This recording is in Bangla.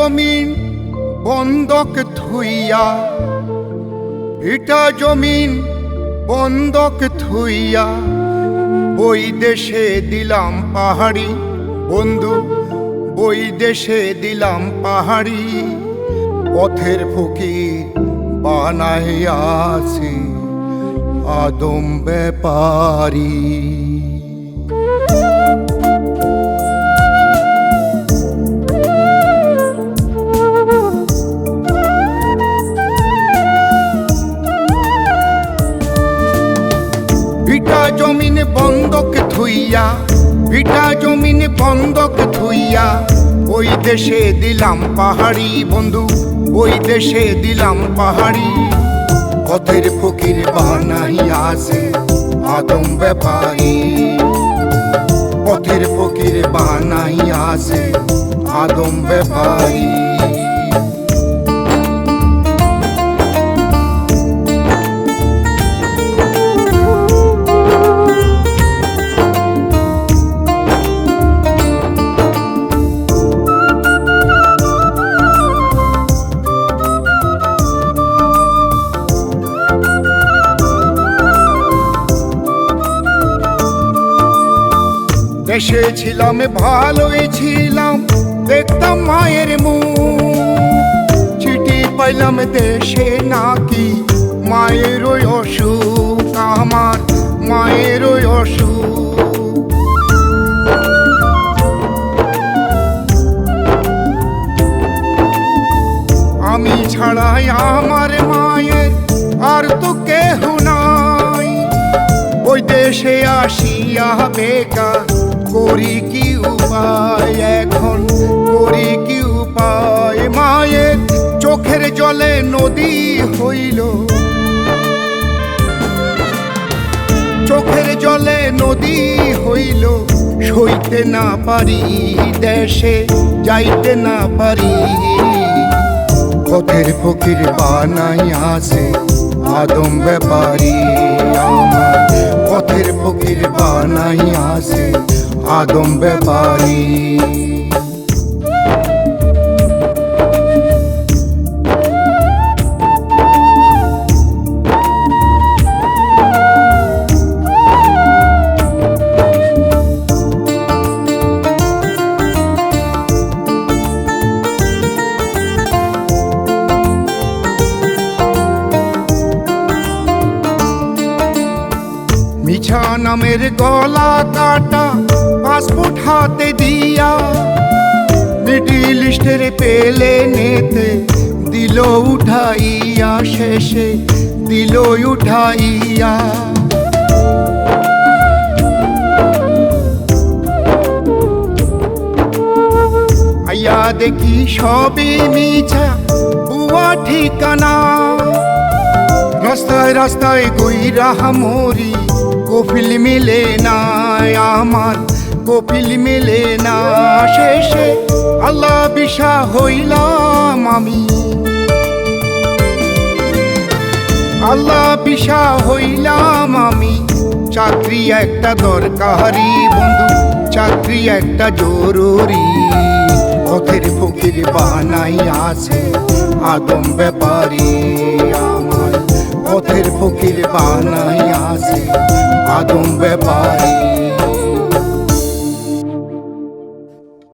জমিন বন্ধক থুইয়া, ভিটা জমিন বন্ধক থুইয়া, ওই দেশে দিলাম পাহাড়ি বন্ধু, ওই দেশে দিলাম পাহাড়ি। পথের ফকির বানাইয়াছি আদম ব্যাপারী। ভিটা জমিন বন্ধক থুইয়া, ভিটা জমিন বন্ধক থুইয়া, ওই দেশে দিলাম পাহাড়ি বন্ধু, ওই দেশে দিলাম পাহাড়ি। পথের ফকির বানাইয়াছে আদম ব্যাপারী, পথের ফকির বানাইয়াছে আদম ব্যাপারী। দেশে ছিলাম ভালোই ছিলাম, দেখতাম মায়ের মুখ। চিঠি পাইলাম দেশে নাকি মায়ের ওই অসুখ, আমার মায়ের ওই অসুখ। আমি ছাড়াই আমার মায়ের আর তো কেহ নাই। ওই দেশে আসিয়া বেকার করি কি উপায়, এখন করি কি উপায়। মায়ের চোখের জলে নদী হইল, চোখের জলে নদী হইল। সইতে না পারি, দেশে যাইতে না পারি। পথের ফকির বানাইয়াছে আদম ব্যাপারী, আমার পথের ফকির বানাইয়াছে আদম ব্যাপারী। মিছা নামের গলা কাটা পাসপোর্ট হাতে দিয়া, মিডিল লিস্টের পেলে নেতে দিল উঠাইয়া, শেষে দিল উঠাইয়া। আইয়া দেখি সবই মিছা ভুয়া ঠিকানা। রাস্তায় রাস্তায় গইরা মরি, কফিল মিলে না আমার, কফিল মিলে না। শেষে আল্লাহ বিশা হইলাম আমি, আল্লাহ বিশা হইলাম আমি। চাকরি একটা দরকারি বন্ধু, চাকরি একটা জরুরি। পথের ফকির বানাইয়াছে আদম ব্যাপারী, আমার পথের ফকির বানাইয়াছে আদম ব্যাপারী।